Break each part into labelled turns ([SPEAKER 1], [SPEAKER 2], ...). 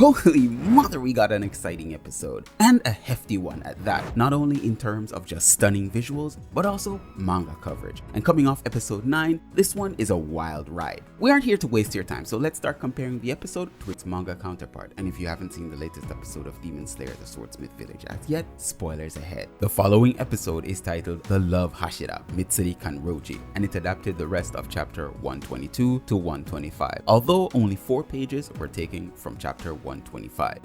[SPEAKER 1] Holy mother, we got an exciting episode, and a hefty one at that, not only in terms of just stunning visuals, but also manga coverage. And coming off episode 9, this one is a wild ride. We aren't here to waste your time, so let's start comparing the episode to its manga counterpart. And if you haven't seen the latest episode of Demon Slayer the Swordsmith Village as yet, spoilers ahead. The following episode is titled The Love Hashira, Mitsuri Kanroji, and it adapted the rest of chapter 122 to 125, although only 4 pages were taken from chapter 125.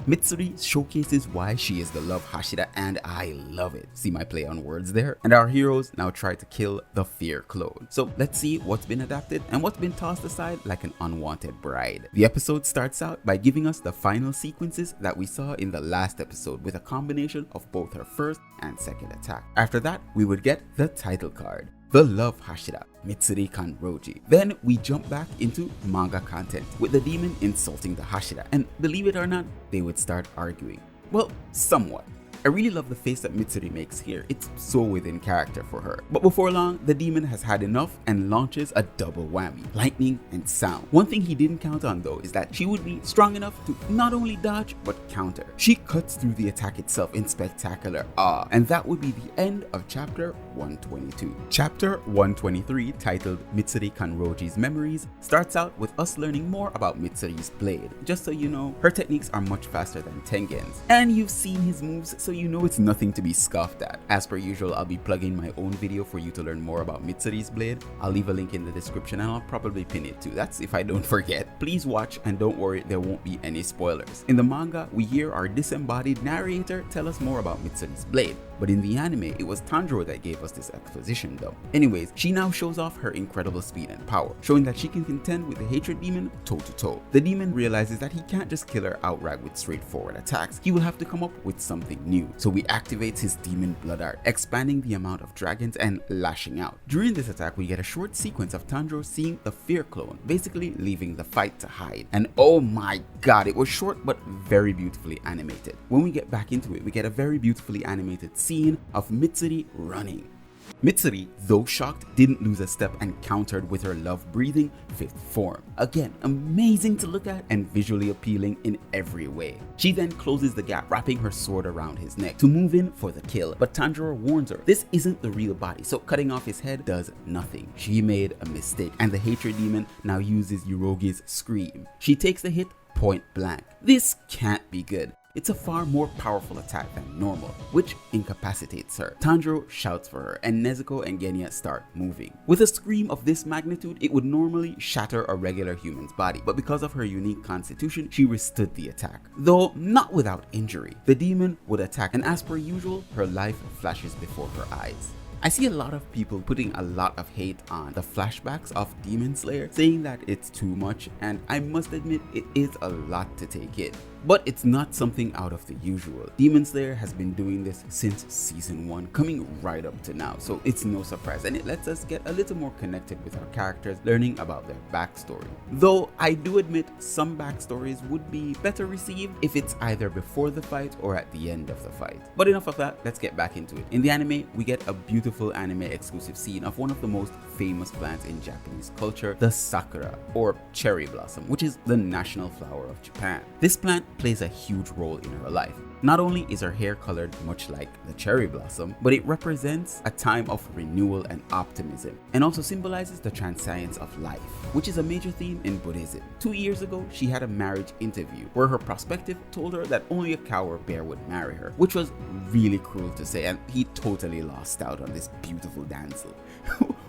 [SPEAKER 1] Mitsuri showcases why she is the Love Hashira, and I love it. See my play on words there? And our heroes now try to kill the Fear clone. So let's see what's been adapted and what's been tossed aside like an unwanted bride. The episode starts out by giving us the final sequences that we saw in the last episode with a combination of both her first and second attack. After that, we would get the title card, The Love Hashira, Mitsuri Kanroji. Then we jump back into manga content with the demon insulting the Hashira, and believe it or not, they would start arguing. Well, somewhat. I really love the face that Mitsuri makes here. It's so within character for her. But before long, the demon has had enough and launches a double whammy, lightning and sound. One thing he didn't count on though is that she would be strong enough to not only dodge but counter. She cuts through the attack itself in spectacular awe, and that would be the end of chapter 122. Chapter 123, titled Mitsuri Kanroji's Memories, starts out with us learning more about Mitsuri's blade. Just so you know, her techniques are much faster than Tengen's, and you've seen his moves, so you know it's nothing to be scoffed at. As per usual, I'll be plugging my own video for you to learn more about Mitsuri's blade. I'll leave a link in the description and I'll probably pin it too. That's if I don't forget. Please watch and don't worry, there won't be any spoilers. In the manga, we hear our disembodied narrator tell us more about Mitsuri's blade. But in the anime, it was Tanjiro that gave us this exposition though. Anyways, she now shows off her incredible speed and power, showing that she can contend with the hatred demon toe to toe. The demon realizes that he can't just kill her outright with straightforward attacks. He will have to come up with something new. So he activates his demon blood art, expanding the amount of dragons and lashing out. During this attack, we get a short sequence of Tanjiro seeing the Fear clone, basically leaving the fight to hide. And oh my god, it was short but very beautifully animated. When we get back into it, we get a very beautifully animated scene of Mitsuri running. Mitsuri, though shocked, didn't lose a step and countered with her love-breathing 5th form. Again, amazing to look at and visually appealing in every way. She then closes the gap, wrapping her sword around his neck to move in for the kill, but Tanjiro warns her this isn't the real body, so cutting off his head does nothing. She made a mistake, and the hatred demon now uses Yurogi's scream. She takes the hit point blank. This can't be good. It's a far more powerful attack than normal, which incapacitates her. Tanjiro shouts for her, and Nezuko and Genya start moving. With a scream of this magnitude, it would normally shatter a regular human's body, but because of her unique constitution, she withstood the attack. Though not without injury. The demon would attack, and as per usual, her life flashes before her eyes. I see a lot of people putting a lot of hate on the flashbacks of Demon Slayer, saying that it's too much, and I must admit it is a lot to take in. But it's not something out of the usual. Demon Slayer has been doing this since season 1, coming right up to now, so it's no surprise, and it lets us get a little more connected with our characters, learning about their backstory. Though I do admit some backstories would be better received if it's either before the fight or at the end of the fight. But enough of that, let's get back into it. In the anime, we get a beautiful anime exclusive scene of one of the most famous plants in Japanese culture, the sakura, or cherry blossom, which is the national flower of Japan. This plant plays a huge role in her life. Not only is her hair colored much like the cherry blossom, but it represents a time of renewal and optimism, and also symbolizes the transience of life, which is a major theme in Buddhism. 2 years ago, she had a marriage interview where her prospective told her that only a cow or bear would marry her, which was really cruel to say, and he totally lost out on this beautiful damsel.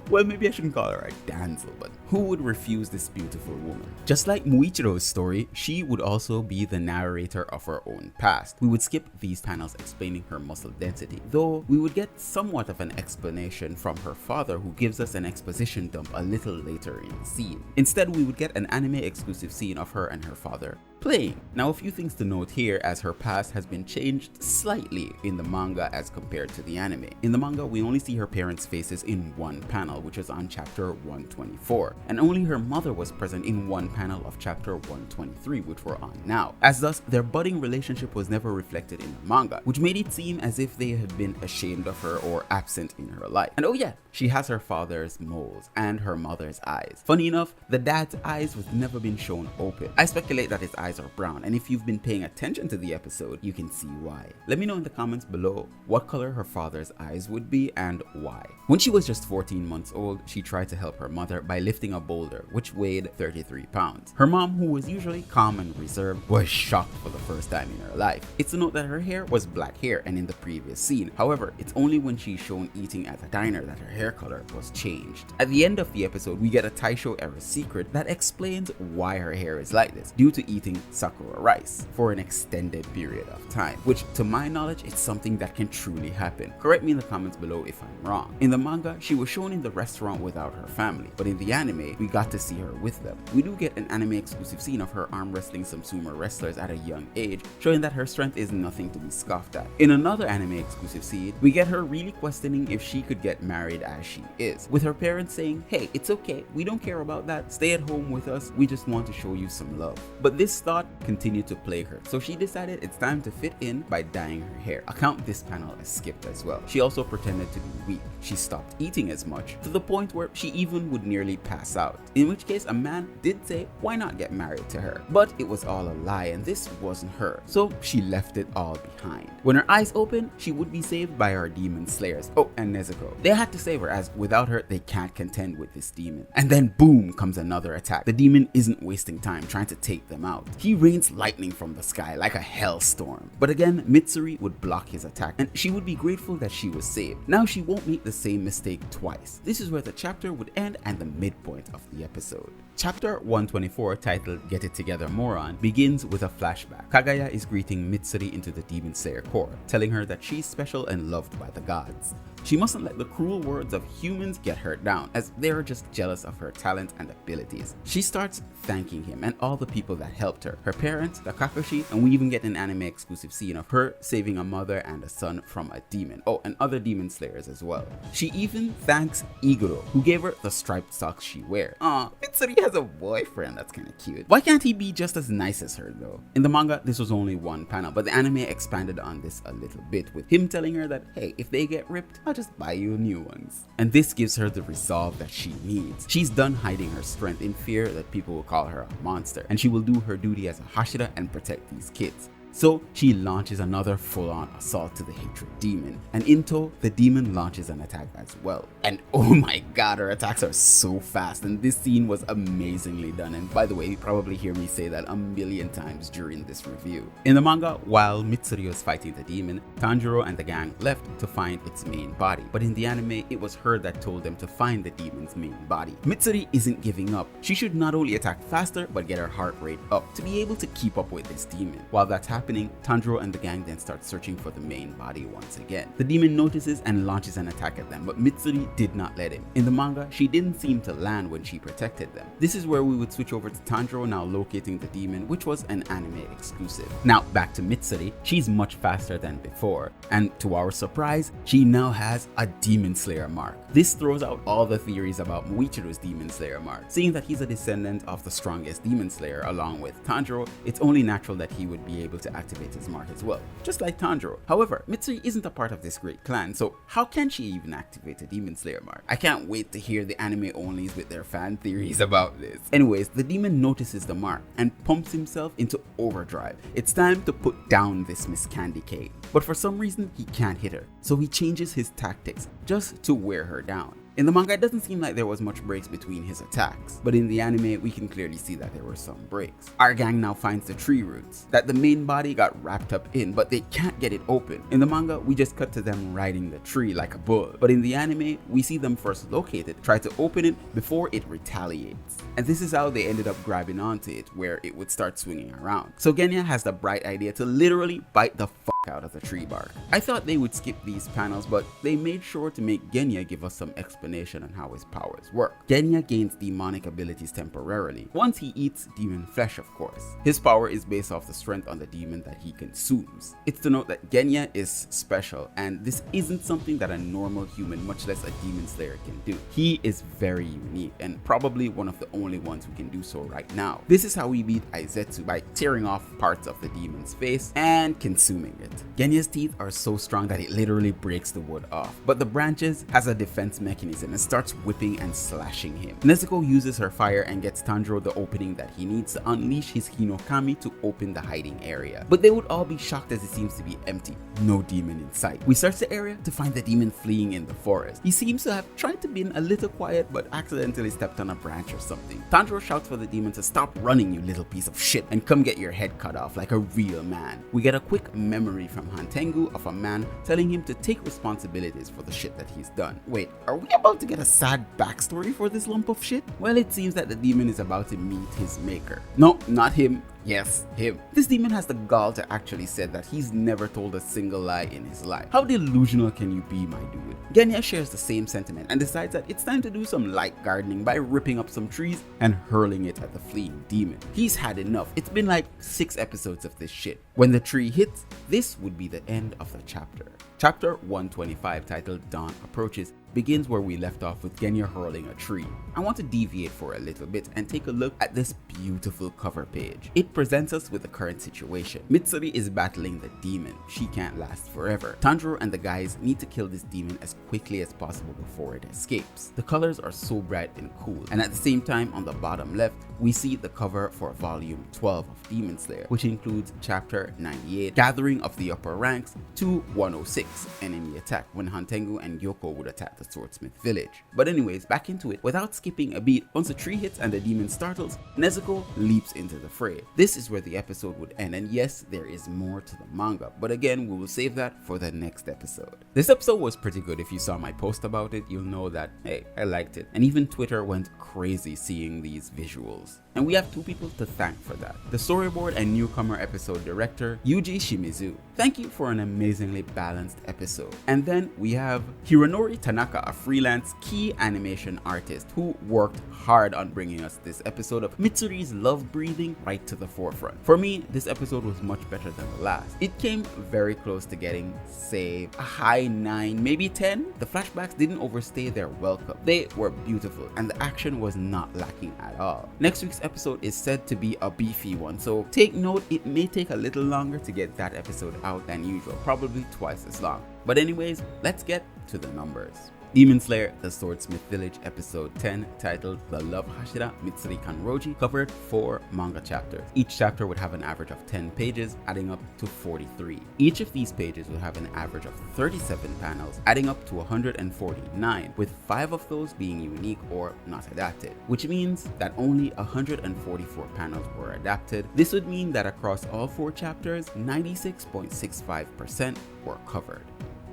[SPEAKER 1] Well, maybe I shouldn't call her a damsel, but who would refuse this beautiful woman? Just like Muichiro's story, she would also be the narrator of her own past. We would skip these panels explaining her muscle density, though we would get somewhat of an explanation from her father, who gives us an exposition dump a little later in the scene. Instead, we would get an anime exclusive scene of her and her father playing. Now, a few things to note here, as her past has been changed slightly in the manga as compared to the anime. In the manga, we only see her parents' faces in one panel, which is on chapter 124, and only her mother was present in one panel of chapter 123, which we're on now. As thus, their budding relationship was never reflected in the manga, which made it seem as if they had been ashamed of her or absent in her life. And oh yeah, She has her father's moles and her mother's eyes. Funny enough, the dad's eyes was never been shown open. I speculate that his eyes are brown, and if you've been paying attention to the episode, you can see why. Let me know in the comments below what color her father's eyes would be and why. When she was just 14 months old, she tried to help her mother by lifting a boulder which weighed 33 pounds. Her mom, who was usually calm and reserved, was shocked for the first time in her life. It's to note that her hair was black hair and in the previous scene. However, it's only when she's shown eating at a diner that her hair color was changed. At the end of the episode, we get a Taisho era secret that explains why her hair is like this, due to eating sakura rice for an extended period of time, which to my knowledge is something that can truly happen. Correct me in the comments below if I'm wrong. In the manga, she was shown in the restaurant without her family, but in the anime, we got to see her with them. We do get an anime exclusive scene of her arm wrestling some sumo wrestlers at a young age, showing that her strength is nothing to be scoffed at. In another anime exclusive scene, we get her really questioning if she could get married as she is, with her parents saying, "Hey, it's okay, we don't care about that, stay at home with us, we just want to show you some love." But this thought continued to plague her, so she decided it's time to fit in by dyeing her hair. Account this panel as skipped as well. She also pretended to be weak. She stopped eating as much, to the point where she even would nearly pass out, in which case a man did say why not get married to her, but it was all a lie and this wasn't her, so she left it all behind. When her eyes opened, she would be saved by our demon slayers, oh, and Nezuko. They had to save her, as without her they can't contend with this demon. And then boom comes another attack. The demon isn't wasting time trying to take them out. He rains lightning from the sky like a hellstorm, but again Mitsuri would block his attack and she would be grateful that she was saved. Now she won't make the same mistake twice. This is where the chapter would end and the midpoint of the episode. Chapter 124, titled Get It Together Moron, begins with a flashback. Kagaya is greeting Mitsuri into the Demon Slayer Corps, telling her that she's special and loved by the gods. She mustn't let the cruel words of humans get her down, as they are just jealous of her talent and abilities. She starts thanking him and all the people that helped her, her parents, the Kakashi, and we even get an anime exclusive scene of her saving a mother and a son from a demon. Oh, and other demon slayers as well. She even thanks Iguro, who gave her the striped socks she wears. Aw, Mitsuri has a boyfriend, that's kinda cute. Why can't he be just as nice as her though? In the manga, this was only one panel, but the anime expanded on this a little bit, with him telling her that, hey, if they get ripped, I'll just buy you new ones. And this gives her the resolve that she needs. She's done hiding her strength in fear that people will call her a monster, and she will do her duty as a Hashira and protect these kids. So she launches another full-on assault to the hatred demon, and in tow, the demon launches an attack as well. And oh my god, her attacks are so fast, and this scene was amazingly done. And by the way, you probably hear me say that a million times during this review. In the manga, while Mitsuri was fighting the demon, Tanjiro and the gang left to find its main body, but in the anime, it was her that told them to find the demon's main body. Mitsuri isn't giving up. She should not only attack faster, but get her heart rate up to be able to keep up with this demon. While that's happening, Tanjiro and the gang then start searching for the main body once again. The demon notices and launches an attack at them, but Mitsuri did not let him. In the manga, she didn't seem to land when she protected them. This is where we would switch over to Tanjiro now locating the demon, which was an anime exclusive. Now back to Mitsuri, she's much faster than before, and to our surprise, she now has a Demon Slayer mark. This throws out all the theories about Muichiru's Demon Slayer mark. Seeing that he's a descendant of the strongest Demon Slayer along with Tanjiro, it's only natural that he would be able to activate his mark as well, just like Tanjiro. However, Mitsuri isn't a part of this great clan, so how can she even activate a Demon Slayer mark? I can't wait to hear the anime onlys with their fan theories about this. Anyways, the demon notices the mark and pumps himself into overdrive. It's time to put down this Miss Candy Cane, but for some reason he can't hit her, so he changes his tactics just to wear her down. In the manga, it doesn't seem like there was much breaks between his attacks, but in the anime, we can clearly see that there were some breaks. Our gang now finds the tree roots that the main body got wrapped up in, but they can't get it open. In the manga, we just cut to them riding the tree like a bull, but in the anime, we see them first locate it, try to open it before it retaliates. And this is how they ended up grabbing onto it, where it would start swinging around. So Genya has the bright idea to literally bite the fuck out of the tree bark. I thought they would skip these panels, but they made sure to make Genya give us some explanation on how his powers work. Genya gains demonic abilities temporarily once he eats demon flesh, of course. His power is based off the strength on the demon that he consumes. It's to note that Genya is special, and this isn't something that a normal human, much less a demon slayer, can do. He is very unique and probably one of the only ones who can do so right now. This is how we beat Aizetsu, by tearing off parts of the demon's face and consuming it. Genya's teeth are so strong that it literally breaks the wood off, but the branches has a defense mechanism and starts whipping and slashing him. Nezuko uses her fire and gets Tanjiro the opening that he needs to unleash his Hinokami to open the hiding area. But they would all be shocked as it seems to be empty. No demon in sight. We search the area to find the demon fleeing in the forest. He seems to have tried to be a little quiet but accidentally stepped on a branch or something. Tanjiro shouts for the demon to stop running, you little piece of shit, and come get your head cut off like a real man. We get a quick memory from Hantengu of a man telling him to take responsibilities for the shit that he's done. Wait, are we about to get a sad backstory for this lump of shit? Well, it seems that the demon is about to meet his maker. No, not him. Yes, him. This demon has the gall to actually say that he's never told a single lie in his life. How delusional can you be, my dude? Genya shares the same sentiment and decides that it's time to do some light gardening by ripping up some trees and hurling it at the fleeing demon. He's had enough. It's been like 6 episodes of this shit. When the tree hits, this would be the end of the chapter. Chapter 125, titled Dawn Approaches, begins where we left off with Genya hurling a tree. I want to deviate for a little bit and take a look at this beautiful cover page. It presents us with the current situation. Mitsuri is battling the demon. She can't last forever. Tanjiro and the guys need to kill this demon as quickly as possible before it escapes. The colors are so bright and cool, and at the same time on the bottom left, we see the cover for volume 12 of Demon Slayer, which includes chapter 98, Gathering of the Upper Ranks, to 106, Enemy Attack, when Hantengu and Yoko would attack the Swordsmith village. But anyways, back into it. Without skipping a beat, once a tree hits and the demon startles, Nezuko leaps into the fray. This is where the episode would end, and yes, there is more to the manga, but again, we will save that for the next episode. This episode was pretty good. If you saw my post about it, you'll know that, hey, I liked it. And even Twitter went crazy seeing these visuals. And we have 2 people to thank for that. The storyboard and newcomer episode director, Yuji Shimizu. Thank you for an amazingly balanced episode. And then we have Hironori Tanaka, a freelance key animation artist who worked hard on bringing us this episode of Mitsuri's love breathing right to the forefront. For me, this episode was much better than the last. It came very close to getting, say, a high 9, maybe 10. The flashbacks didn't overstay their welcome. They were beautiful and the action was not lacking at all. Next week's episode is said to be a beefy one, so take note, it may take a little longer to get that episode out than usual, probably twice as long. But anyways, let's get to the numbers. Demon Slayer, The Swordsmith Village, episode 10, titled The Love Hashira Mitsuri Kanroji, covered 4 manga chapters. Each chapter would have an average of 10 pages, adding up to 43. Each of these pages would have an average of 37 panels, adding up to 149, with 5 of those being unique or not adapted, which means that only 144 panels were adapted. This would mean that across all 4 chapters, 96.65% were covered.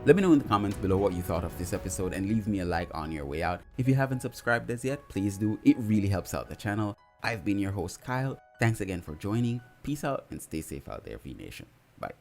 [SPEAKER 1] Let me know in the comments below what you thought of this episode and leave me a like on your way out. If you haven't subscribed as yet, please do. It really helps out the channel. I've been your host, Kyle. Thanks again for joining. Peace out and stay safe out there, V Nation. Bye.